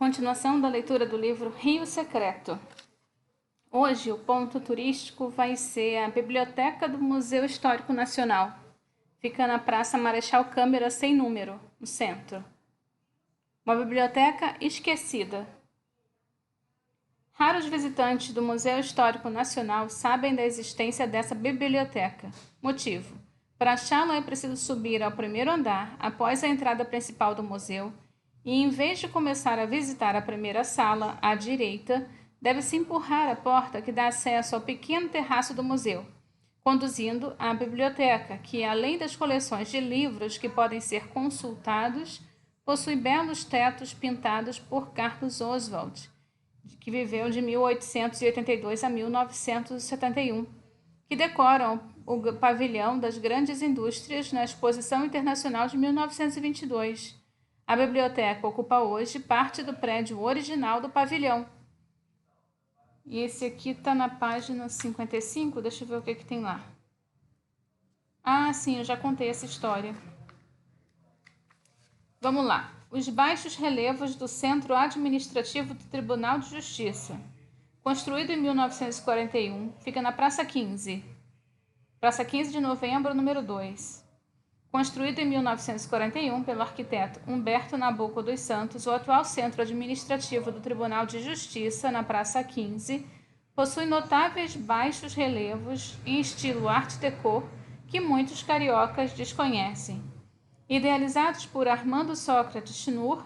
Continuação da leitura do livro Rio Secreto. Hoje o ponto turístico vai ser a Biblioteca do Museu Histórico Nacional. Fica na Praça Marechal Câmara sem número, no centro. Uma biblioteca esquecida. Raros visitantes do Museu Histórico Nacional sabem da existência dessa biblioteca. Motivo: para achá-la é preciso subir ao primeiro andar após a entrada principal do museu e, em vez de começar a visitar a primeira sala, à direita, deve-se empurrar a porta que dá acesso ao pequeno terraço do museu, conduzindo à biblioteca, que, além das coleções de livros que podem ser consultados, possui belos tetos pintados por Carlos Oswald, que viveu de 1882 a 1971, que decoram o pavilhão das grandes indústrias na Exposição Internacional de 1922. A biblioteca ocupa hoje parte do prédio original do pavilhão. E esse aqui está na página 55, deixa eu ver o que tem lá. Ah, sim, eu já contei essa história. Vamos lá. Os baixos relevos do Centro Administrativo do Tribunal de Justiça. Construído em 1941, fica na Praça 15. Praça 15 de Novembro, número 2. Construído em 1941 pelo arquiteto Humberto Nabuco dos Santos, o atual Centro Administrativo do Tribunal de Justiça, na Praça 15, possui notáveis baixos relevos em estilo Art Deco que muitos cariocas desconhecem. Idealizados por Armando Sócrates Schnur,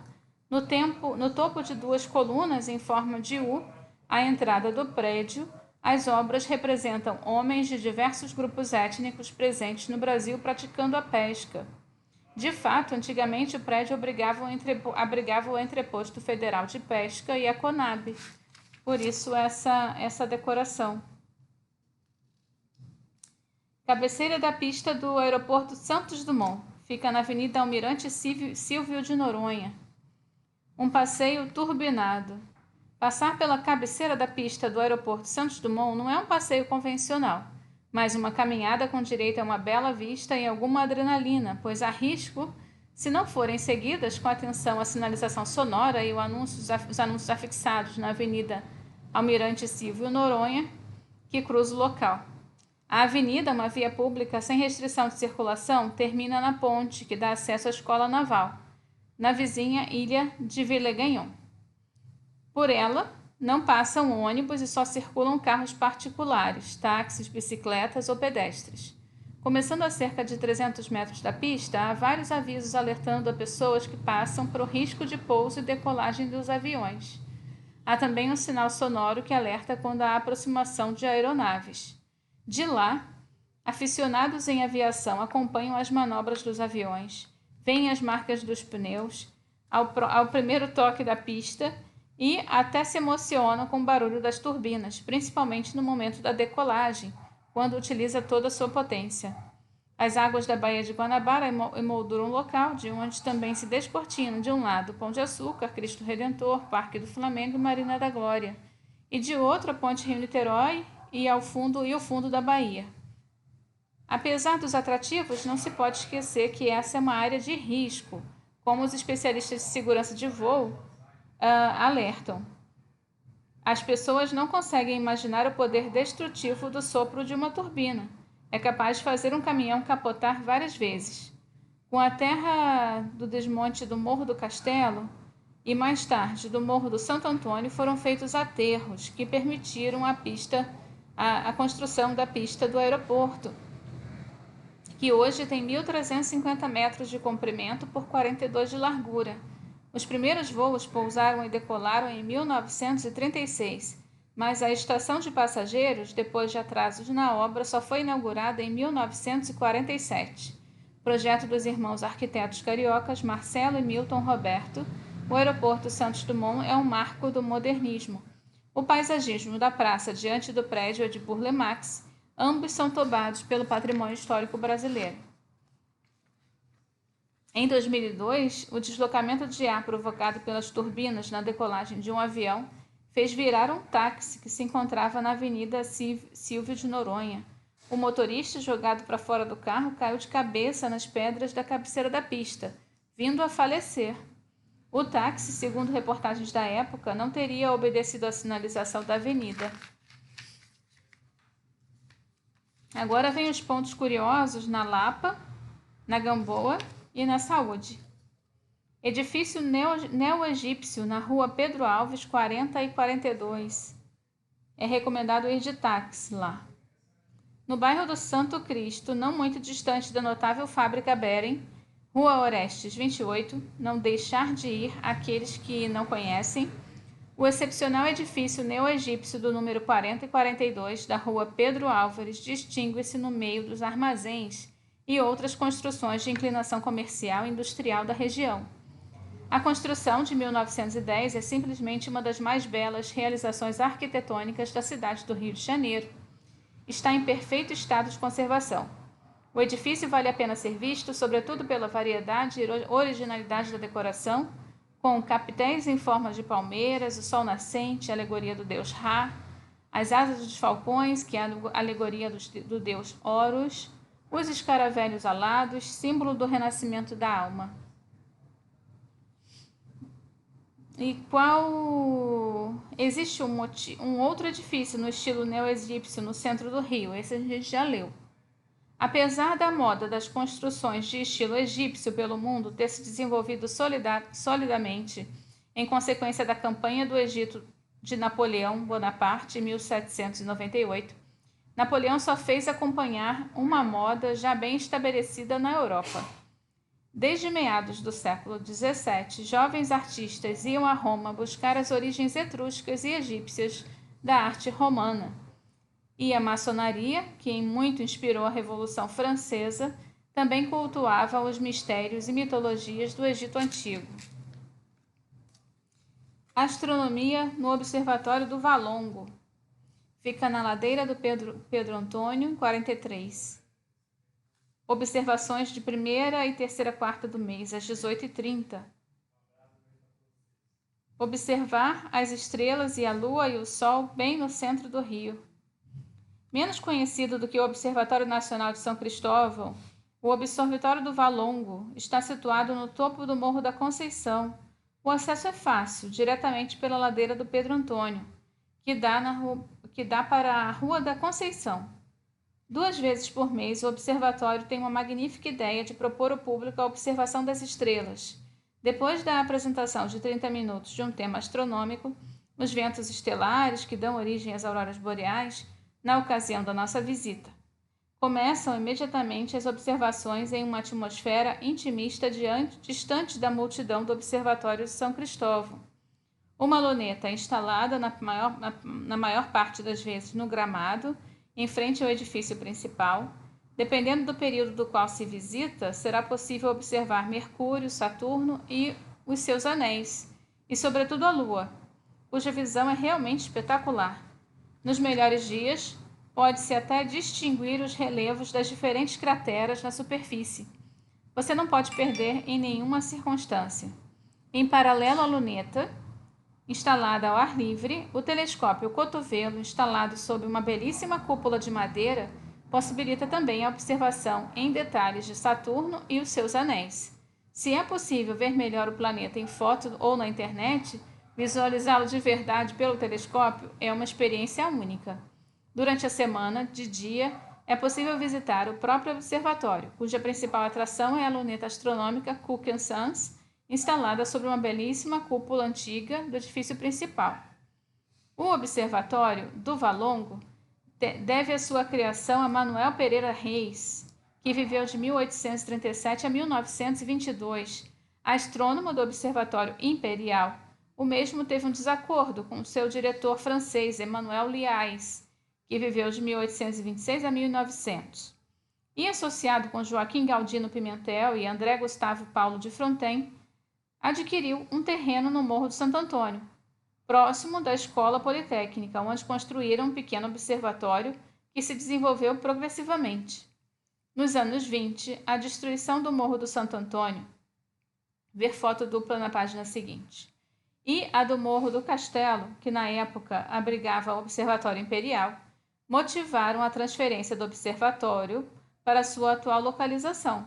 no topo de duas colunas em forma de U, à entrada do prédio, as obras representam homens de diversos grupos étnicos presentes no Brasil praticando a pesca. De fato, antigamente o prédio abrigava o Entreposto Federal de Pesca e a Conab. Por isso essa decoração. Cabeceira da pista do aeroporto Santos Dumont. Fica na Avenida Almirante Silvio de Noronha. Um passeio turbinado. Passar pela cabeceira da pista do aeroporto Santos Dumont não é um passeio convencional, mas uma caminhada com direito a uma bela vista e alguma adrenalina, pois há risco, se não forem seguidas com atenção a sinalização sonora e os anúncios afixados na Avenida Almirante Silvio Noronha, que cruza o local. A avenida, uma via pública sem restrição de circulação, termina na ponte que dá acesso à Escola Naval, na vizinha ilha de Villegaignon. Por ela, não passam ônibus e só circulam carros particulares, táxis, bicicletas ou pedestres. Começando a cerca de 300 metros da pista, há vários avisos alertando a pessoas que passam para o risco de pouso e decolagem dos aviões. Há também um sinal sonoro que alerta quando há aproximação de aeronaves. De lá, aficionados em aviação acompanham as manobras dos aviões, veem as marcas dos pneus, ao primeiro toque da pista e até se emocionam com o barulho das turbinas, principalmente no momento da decolagem, quando utiliza toda a sua potência. As águas da Baía de Guanabara emolduram o local, de onde também se descortinam, de um lado, Pão de Açúcar, Cristo Redentor, Parque do Flamengo e Marina da Glória, e de outro, a Ponte Rio-Niterói e o fundo da Bahia. Apesar dos atrativos, não se pode esquecer que essa é uma área de risco, como os especialistas de segurança de voo alertam. As pessoas não conseguem imaginar o poder destrutivo do sopro de uma turbina. É capaz de fazer um caminhão capotar várias vezes. Com a terra do desmonte do Morro do Castelo e mais tarde do Morro do Santo Antônio foram feitos aterros que permitiram a construção da pista do aeroporto, que hoje tem 1.350 metros de comprimento por 42 de largura. Os primeiros voos pousaram e decolaram em 1936, mas a estação de passageiros, depois de atrasos na obra, só foi inaugurada em 1947. Projeto dos irmãos arquitetos cariocas Marcelo e Milton Roberto, o aeroporto Santos Dumont é um marco do modernismo. O paisagismo da praça diante do prédio é de Burle Marx, ambos são tomados pelo patrimônio histórico brasileiro. Em 2002, o deslocamento de ar provocado pelas turbinas na decolagem de um avião fez virar um táxi que se encontrava na Avenida Silvio de Noronha. O motorista, jogado para fora do carro, caiu de cabeça nas pedras da cabeceira da pista, vindo a falecer. O táxi, segundo reportagens da época, não teria obedecido à sinalização da avenida. Agora vem os pontos curiosos na Lapa, na Gamboa e na Saúde. Edifício neo-egípcio na rua Pedro Alves, 40 e 42. É recomendado ir de táxi lá. No bairro do Santo Cristo, não muito distante da notável fábrica Bering, Rua Orestes 28, não deixar de ir aqueles que não conhecem. O excepcional edifício neo-egípcio do número 40 e 42 da Rua Pedro Álvares distingue-se no meio dos armazéns e outras construções de inclinação comercial e industrial da região. A construção de 1910 é simplesmente uma das mais belas realizações arquitetônicas da cidade do Rio de Janeiro. Está em perfeito estado de conservação. O edifício vale a pena ser visto, sobretudo pela variedade e originalidade da decoração, com capitéis em forma de palmeiras, o sol nascente, a alegoria do deus Ra, as asas dos falcões, que é a alegoria do deus Horus, os escaravelhos alados, símbolo do renascimento da alma. E existe um outro edifício no estilo neo-egípcio no centro do Rio, esse a gente já leu. Apesar da moda das construções de estilo egípcio pelo mundo ter se desenvolvido solidamente em consequência da campanha do Egito de Napoleão Bonaparte em 1798, Napoleão só fez acompanhar uma moda já bem estabelecida na Europa. Desde meados do século XVII, jovens artistas iam a Roma buscar as origens etruscas e egípcias da arte romana. E a maçonaria, que em muito inspirou a Revolução Francesa, também cultuava os mistérios e mitologias do Egito Antigo. Astronomia no Observatório do Valongo. Fica na ladeira do Pedro Antônio, 43. Observações de 1ª e 3ª quarta do mês, às 18h30. Observar as estrelas e a lua e o sol bem no centro do Rio. Menos conhecido do que o Observatório Nacional de São Cristóvão, o Observatório do Valongo está situado no topo do Morro da Conceição. O acesso é fácil, diretamente pela ladeira do Pedro Antônio, que dá para a Rua da Conceição. 2 vezes por mês, o observatório tem uma magnífica ideia de propor ao público a observação das estrelas. Depois da apresentação de 30 minutos de um tema astronômico, os ventos estelares que dão origem às auroras boreais, na ocasião da nossa visita. Começam imediatamente as observações em uma atmosfera intimista distante da multidão do Observatório de São Cristóvão. Uma luneta instalada na maior parte das vezes no gramado, em frente ao edifício principal. Dependendo do período do qual se visita, será possível observar Mercúrio, Saturno e os seus anéis, e sobretudo a Lua, cuja visão é realmente espetacular. Nos melhores dias, pode-se até distinguir os relevos das diferentes crateras na superfície. Você não pode perder em nenhuma circunstância. Em paralelo à luneta, instalada ao ar livre, o telescópio cotovelo, instalado sob uma belíssima cúpula de madeira, possibilita também a observação em detalhes de Saturno e os seus anéis. Se é possível ver melhor o planeta em foto ou na internet, visualizá-lo de verdade pelo telescópio é uma experiência única. Durante a semana, de dia, é possível visitar o próprio observatório, cuja principal atração é a luneta astronômica Cook & Sons, instalada sobre uma belíssima cúpula antiga do edifício principal. O Observatório do Valongo deve a sua criação a Manuel Pereira Reis, que viveu de 1837 a 1922, astrônomo do Observatório Imperial. O mesmo teve um desacordo com seu diretor francês, Emmanuel Liais, que viveu de 1826 a 1900. E associado com Joaquim Galdino Pimentel e André Gustavo Paulo de Fronten, adquiriu um terreno no Morro do Santo Antônio, próximo da Escola Politécnica, onde construíram um pequeno observatório que se desenvolveu progressivamente. Nos anos 20, a destruição do Morro do Santo Antônio, ver foto dupla na página seguinte, e a do Morro do Castelo, que na época abrigava o Observatório Imperial, motivaram a transferência do observatório para sua atual localização.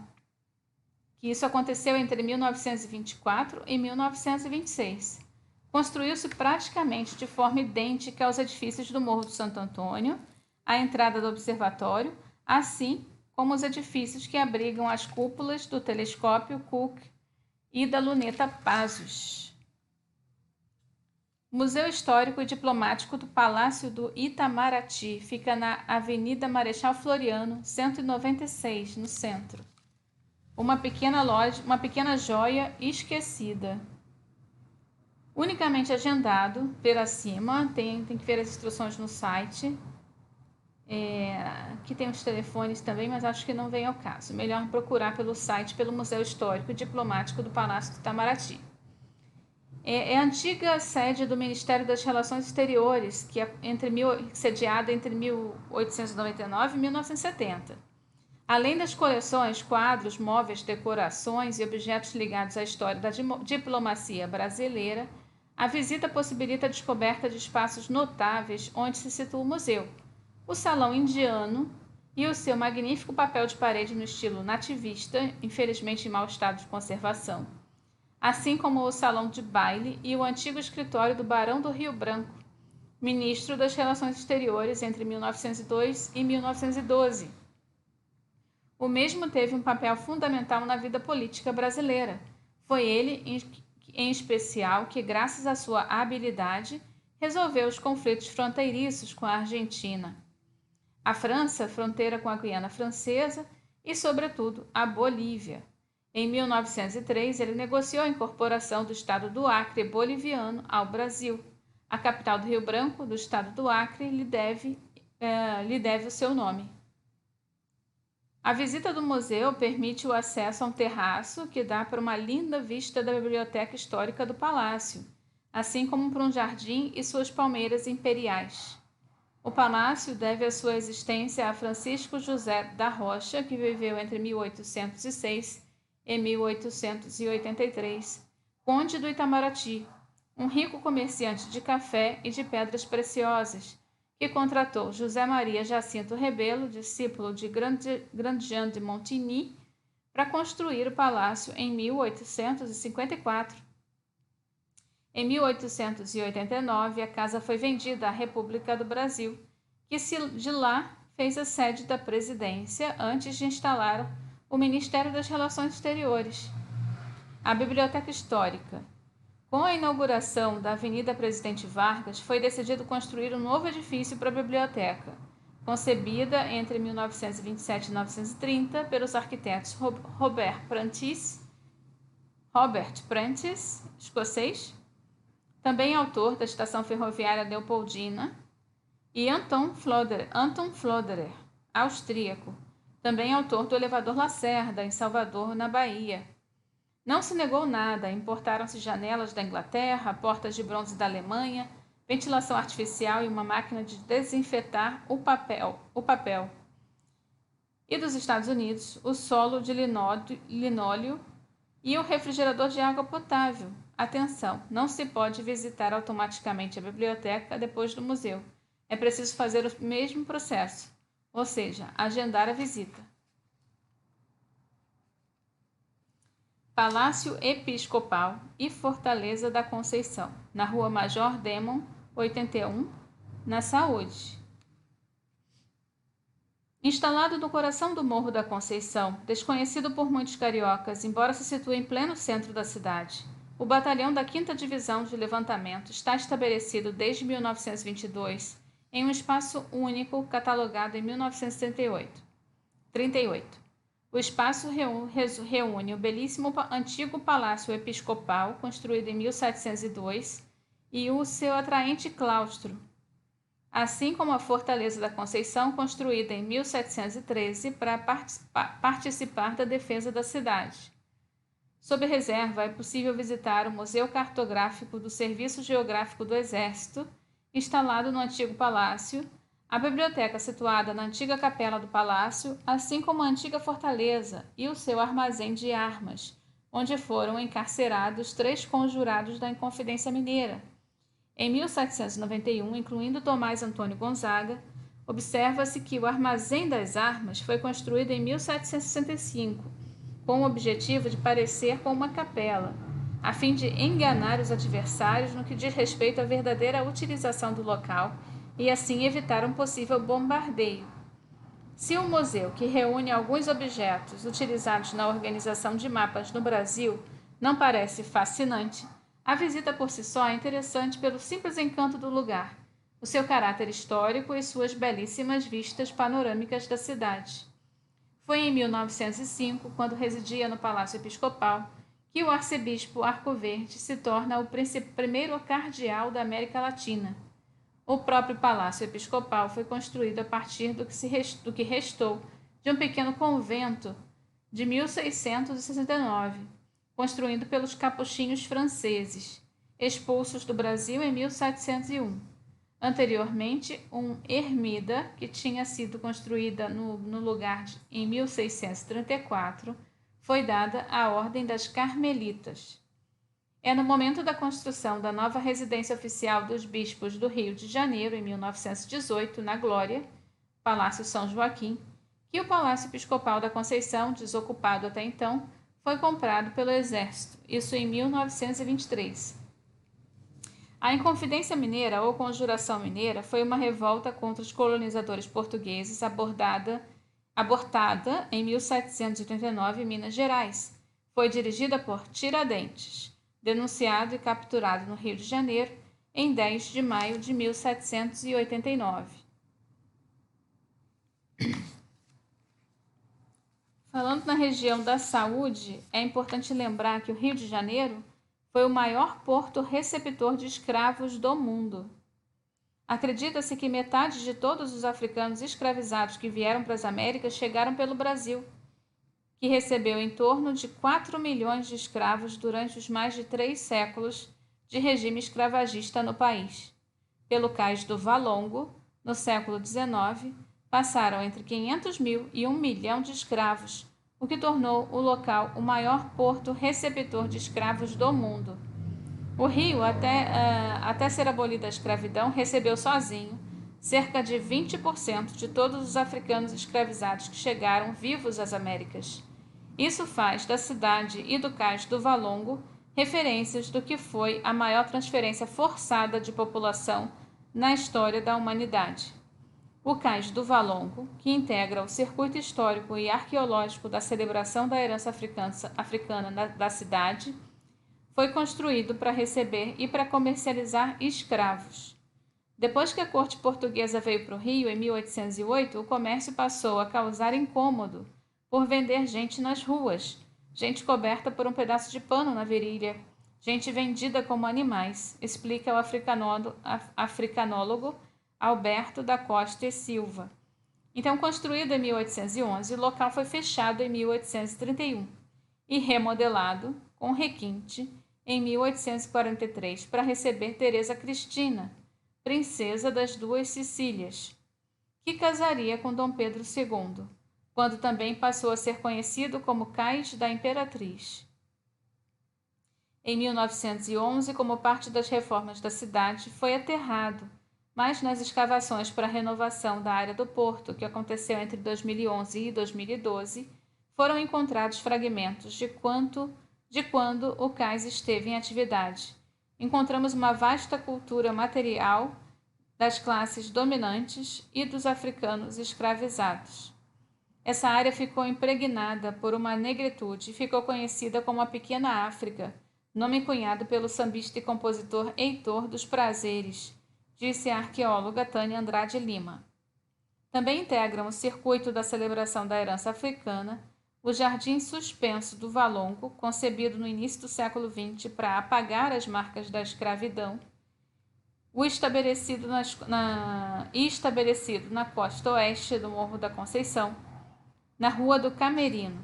que isso aconteceu entre 1924 e 1926. Construiu-se praticamente de forma idêntica aos edifícios do Morro do Santo Antônio, a entrada do observatório, assim como os edifícios que abrigam as cúpulas do telescópio Cook e da luneta Pazos. Museu Histórico e Diplomático do Palácio do Itamaraty fica na Avenida Marechal Floriano, 196, no centro. Uma pequena joia esquecida. Unicamente agendado, ver acima, tem que ver as instruções no site. Aqui tem os telefones também, mas acho que não vem ao caso. Melhor procurar pelo site, pelo Museu Histórico e Diplomático do Palácio do Itamaraty. É a antiga sede do Ministério das Relações Exteriores, que é sediada entre 1899 e 1970. Além das coleções, quadros, móveis, decorações e objetos ligados à história da diplomacia brasileira, a visita possibilita a descoberta de espaços notáveis onde se situa o museu. O Salão Indiano e o seu magnífico papel de parede no estilo nativista, infelizmente em mau estado de conservação, assim como o Salão de Baile e o antigo escritório do Barão do Rio Branco, ministro das Relações Exteriores entre 1902 e 1912. O mesmo teve um papel fundamental na vida política brasileira. Foi ele, em especial, que, graças à sua habilidade, resolveu os conflitos fronteiriços com a Argentina, a França, fronteira com a Guiana Francesa e, sobretudo, a Bolívia. Em 1903, ele negociou a incorporação do estado do Acre boliviano ao Brasil. A capital do Rio Branco, do estado do Acre, lhe deve o seu nome. A visita do museu permite o acesso a um terraço que dá para uma linda vista da biblioteca histórica do palácio, assim como para um jardim e suas palmeiras imperiais. O palácio deve a sua existência a Francisco José da Rocha, que viveu entre 1806 e 1883, conde do Itamaraty, um rico comerciante de café e de pedras preciosas, que contratou José Maria Jacinto Rebelo, discípulo de Grandjean de Montigny, para construir o palácio em 1854. Em 1889, a casa foi vendida à República do Brasil, que de lá fez a sede da presidência antes de instalar o Ministério das Relações Exteriores. A Biblioteca Histórica. Com a inauguração da Avenida Presidente Vargas, foi decidido construir um novo edifício para a biblioteca, concebida entre 1927 e 1930 pelos arquitetos Robert Prentice, escocês, também autor da estação ferroviária Leopoldina, e Anton Floderer, austríaco, também autor do elevador Lacerda, em Salvador, na Bahia. Não se negou nada, importaram-se janelas da Inglaterra, portas de bronze da Alemanha, ventilação artificial e uma máquina de desinfetar o papel. E dos Estados Unidos, o solo de linóleo e o refrigerador de água potável. Atenção, não se pode visitar automaticamente a biblioteca depois do museu. É preciso fazer o mesmo processo, ou seja, agendar a visita. Palácio Episcopal e Fortaleza da Conceição, na Rua Major Demon, 81, na Saúde. Instalado no coração do Morro da Conceição, desconhecido por muitos cariocas, embora se situe em pleno centro da cidade, o batalhão da 5ª Divisão de Levantamento está estabelecido desde 1922 em um espaço único catalogado em 1938. O espaço reúne o belíssimo antigo Palácio Episcopal, construído em 1702, e o seu atraente claustro, assim como a Fortaleza da Conceição, construída em 1713 para participar da defesa da cidade. Sob reserva, é possível visitar o Museu Cartográfico do Serviço Geográfico do Exército, instalado no antigo palácio, a biblioteca situada na antiga capela do palácio, assim como a antiga fortaleza e o seu armazém de armas, onde foram encarcerados 3 conjurados da Inconfidência Mineira. Em 1791, incluindo Tomás Antônio Gonzaga, observa-se que o armazém das armas foi construído em 1765, com o objetivo de parecer com uma capela, a fim de enganar os adversários no que diz respeito à verdadeira utilização do local e assim evitar um possível bombardeio. Se um museu que reúne alguns objetos utilizados na organização de mapas no Brasil não parece fascinante, a visita por si só é interessante pelo simples encanto do lugar, o seu caráter histórico e suas belíssimas vistas panorâmicas da cidade. Foi em 1905, quando residia no Palácio Episcopal, que o arcebispo Arcoverde se torna o primeiro cardeal da América Latina. O próprio Palácio Episcopal foi construído a partir do que restou de um pequeno convento de 1669, construído pelos capuchinhos franceses, expulsos do Brasil em 1701. Anteriormente, um ermida, que tinha sido construída no lugar em 1634, foi dada à Ordem das Carmelitas. É no momento da construção da nova residência oficial dos bispos do Rio de Janeiro, em 1918, na Glória, Palácio São Joaquim, que o Palácio Episcopal da Conceição, desocupado até então, foi comprado pelo Exército, isso em 1923. A Inconfidência Mineira ou Conjuração Mineira foi uma revolta contra os colonizadores portugueses abortada em 1789 em Minas Gerais. Foi dirigida por Tiradentes, denunciado e capturado no Rio de Janeiro em 10 de maio de 1789. Falando na região da saúde, é importante lembrar que o Rio de Janeiro foi o maior porto receptor de escravos do mundo. Acredita-se que metade de todos os africanos escravizados que vieram para as Américas chegaram pelo Brasil, que recebeu em torno de 4 milhões de escravos durante os mais de 3 séculos de regime escravagista no país. Pelo cais do Valongo, no século XIX, passaram entre 500 mil e 1 milhão de escravos, o que tornou o local o maior porto receptor de escravos do mundo. O Rio, até ser abolida a escravidão, recebeu sozinho cerca de 20% de todos os africanos escravizados que chegaram vivos às Américas. Isso faz da cidade e do cais do Valongo referências do que foi a maior transferência forçada de população na história da humanidade. O cais do Valongo, que integra o circuito histórico e arqueológico da celebração da herança africana da cidade, foi construído para receber e para comercializar escravos. Depois que a corte portuguesa veio para o Rio, em 1808, o comércio passou a causar incômodo por vender gente nas ruas, gente coberta por um pedaço de pano na virilha, gente vendida como animais, explica o africanólogo Alberto da Costa e Silva. Então, construído em 1811, o local foi fechado em 1831 e remodelado, com requinte, em 1843 para receber Teresa Cristina, princesa das Duas Sicílias, que casaria com Dom Pedro II, quando também passou a ser conhecido como Cais da Imperatriz. Em 1911, como parte das reformas da cidade, foi aterrado, mas nas escavações para a renovação da área do porto, que aconteceu entre 2011 e 2012, foram encontrados fragmentos de quando o cais esteve em atividade. Encontramos uma vasta cultura material das classes dominantes e dos africanos escravizados. Essa área ficou impregnada por uma negritude e ficou conhecida como a Pequena África, nome cunhado pelo sambista e compositor Heitor dos Prazeres, disse a arqueóloga Tânia Andrade Lima. Também integram o circuito da celebração da herança africana o Jardim Suspenso do Valongo, concebido no início do século XX para apagar as marcas da escravidão, estabelecido na costa oeste do Morro da Conceição, na Rua do Camerino.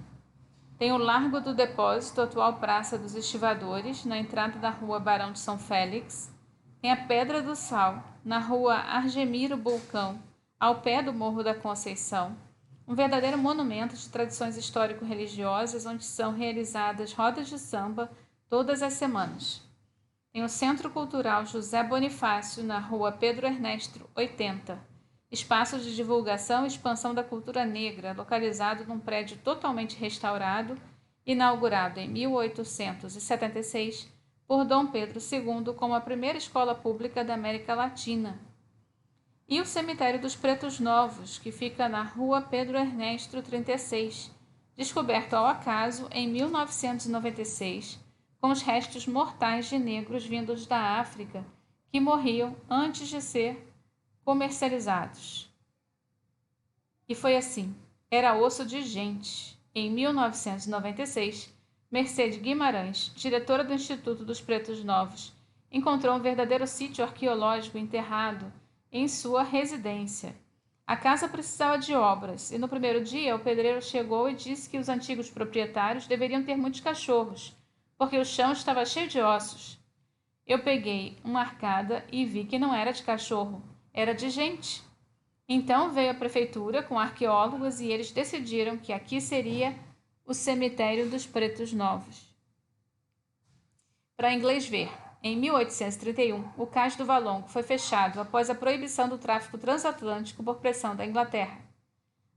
Tem o Largo do Depósito, atual Praça dos Estivadores, na entrada da Rua Barão de São Félix. Tem a Pedra do Sal, na Rua Argemiro Bulcão, ao pé do Morro da Conceição, um verdadeiro monumento de tradições histórico-religiosas onde são realizadas rodas de samba todas as semanas. Tem o Centro Cultural José Bonifácio, na Rua Pedro Ernesto 80, espaço de divulgação e expansão da cultura negra, localizado num prédio totalmente restaurado inaugurado em 1876 por Dom Pedro II como a primeira escola pública da América Latina. E o Cemitério dos Pretos Novos, que fica na Rua Pedro Ernesto 36, descoberto ao acaso em 1996, com os restos mortais de negros vindos da África que morriam antes de ser comercializados. E foi assim, era osso de gente. Em 1996, Mercedes Guimarães, diretora do Instituto dos Pretos Novos, encontrou um verdadeiro sítio arqueológico enterrado em sua residência. A casa precisava de obras, e no primeiro dia o pedreiro chegou e disse que os antigos proprietários deveriam ter muitos cachorros, porque o chão estava cheio de ossos. Eu peguei uma arcada e vi que não era de cachorro, era de gente. Então veio a prefeitura com arqueólogos e eles decidiram que aqui seria o Cemitério dos Pretos Novos. Para inglês ver, em 1831, o Cais do Valongo foi fechado após a proibição do tráfico transatlântico por pressão da Inglaterra.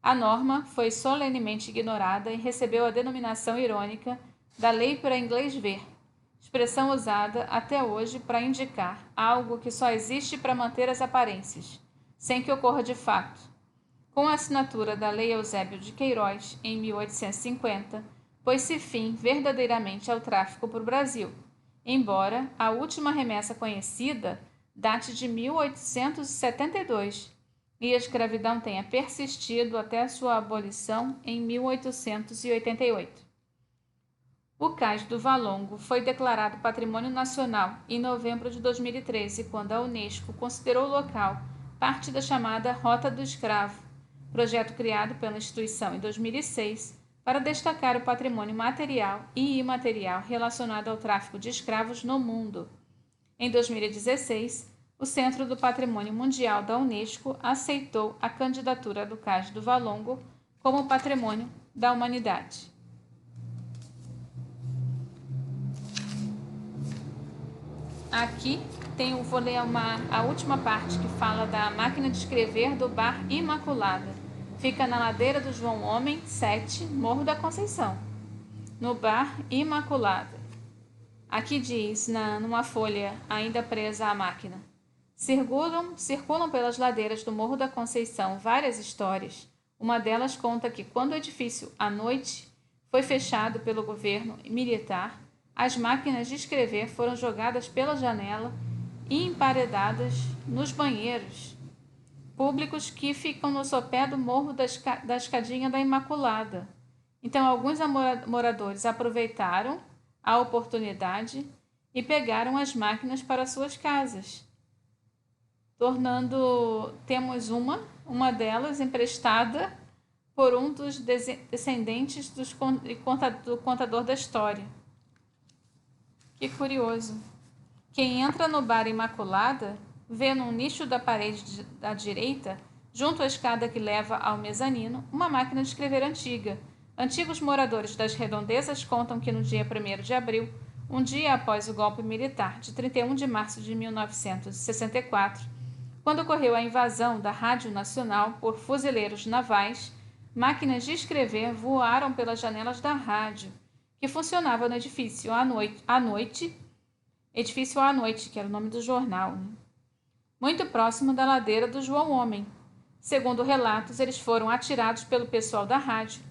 A norma foi solenemente ignorada e recebeu a denominação irônica da Lei para inglês ver, expressão usada até hoje para indicar algo que só existe para manter as aparências, sem que ocorra de fato. Com a assinatura da Lei Eusébio de Queiroz, em 1850, pôs-se fim verdadeiramente ao tráfico por Brasil, embora a última remessa conhecida date de 1872 e a escravidão tenha persistido até a sua abolição em 1888. O Cais do Valongo foi declarado Patrimônio Nacional em novembro de 2013, quando a Unesco considerou o local parte da chamada Rota do Escravo, projeto criado pela instituição em 2006 para destacar o patrimônio material e imaterial relacionado ao tráfico de escravos no mundo. Em 2016, o Centro do Patrimônio Mundial da Unesco aceitou a candidatura do Cais do Valongo como Patrimônio da Humanidade. Aqui vou ler a última parte que fala da máquina de escrever do Bar Imaculada. Fica na ladeira do João Homem 7, Morro da Conceição, no Bar Imaculada. Aqui diz, numa folha ainda presa à máquina: circulam pelas ladeiras do Morro da Conceição várias histórias. Uma delas conta que, quando o edifício, à noite, foi fechado pelo governo militar, as máquinas de escrever foram jogadas pela janela e emparedadas nos banheiros públicos que ficam no sopé do Morro da Escadinha da Imaculada. Então, alguns moradores aproveitaram a oportunidade e pegaram as máquinas para suas casas, temos uma delas emprestada por um dos descendentes do contador da história. Que curioso! Quem entra no Bar Imaculada vê num nicho da parede da direita, junto à escada que leva ao mezanino, uma máquina de escrever antiga. Antigos moradores das redondezas contam que no dia 1º de abril, um dia após o golpe militar de 31 de março de 1964, quando ocorreu a invasão da Rádio Nacional por fuzileiros navais, máquinas de escrever voaram pelas janelas da rádio, que funcionava no edifício à noite, que era o nome do jornal, né? Muito próximo da ladeira do João Homem. Segundo relatos, eles foram atirados pelo pessoal da rádio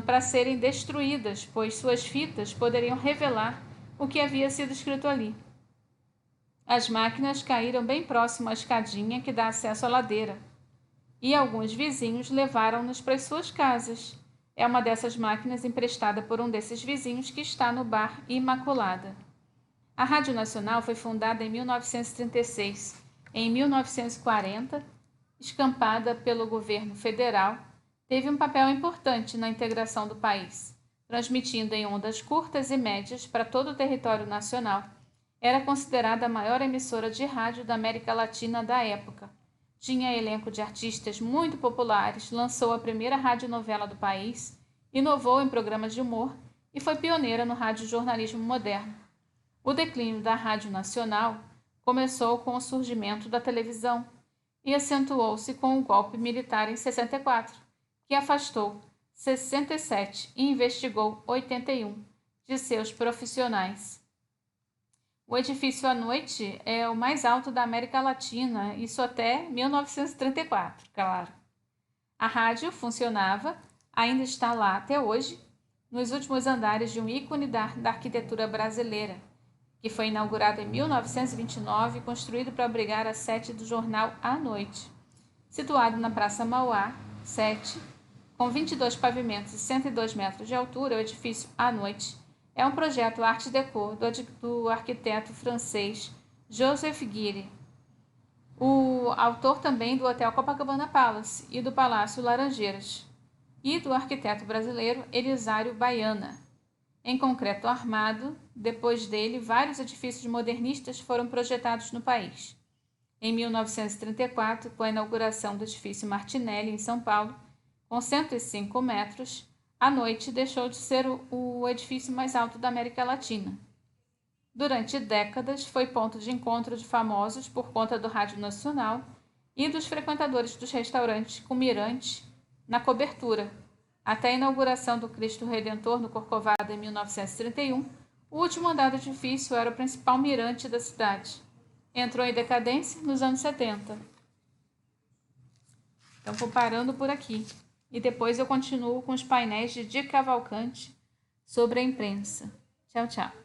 para serem destruídas, pois suas fitas poderiam revelar o que havia sido escrito ali. As máquinas caíram bem próximo à escadinha que dá acesso à ladeira, e alguns vizinhos levaram-nos para as suas casas. É uma dessas máquinas emprestada por um desses vizinhos que está no Bar Imaculada. A Rádio Nacional foi fundada em 1936. Em 1940, escampada pelo governo federal, teve um papel importante na integração do país, transmitindo em ondas curtas e médias para todo o território nacional. Era considerada a maior emissora de rádio da América Latina da época. Tinha elenco de artistas muito populares, lançou a primeira radionovela do país, inovou em programas de humor e foi pioneira no radiojornalismo moderno. O declínio da Rádio Nacional começou com o surgimento da televisão e acentuou-se com o golpe militar em 64, que afastou 67 e investigou 81 de seus profissionais. O edifício à noite é o mais alto da América Latina, isso até 1934, claro. A rádio funcionava, ainda está lá até hoje, nos últimos andares de um ícone da arquitetura brasileira, que foi inaugurado em 1929 e construído para abrigar a sede do jornal À Noite. Situado na Praça Mauá, 7, com 22 pavimentos e 102 metros de altura, o edifício À Noite é um projeto Art Deco do arquiteto francês Joseph Guire, o autor também do Hotel Copacabana Palace e do Palácio Laranjeiras, e do arquiteto brasileiro Elisário Baiana. Em concreto armado, depois dele, vários edifícios modernistas foram projetados no país. Em 1934, com a inauguração do edifício Martinelli, em São Paulo, com 105 metros, À Noite deixou de ser o edifício mais alto da América Latina. Durante décadas, foi ponto de encontro de famosos por conta do Rádio Nacional e dos frequentadores dos restaurantes com mirante na cobertura. Até a inauguração do Cristo Redentor no Corcovado em 1931, o último andar do edifício era o principal mirante da cidade. Entrou em decadência nos anos 70. Então, vou parando por aqui. E depois eu continuo com os painéis de Di Cavalcanti sobre a imprensa. Tchau, tchau.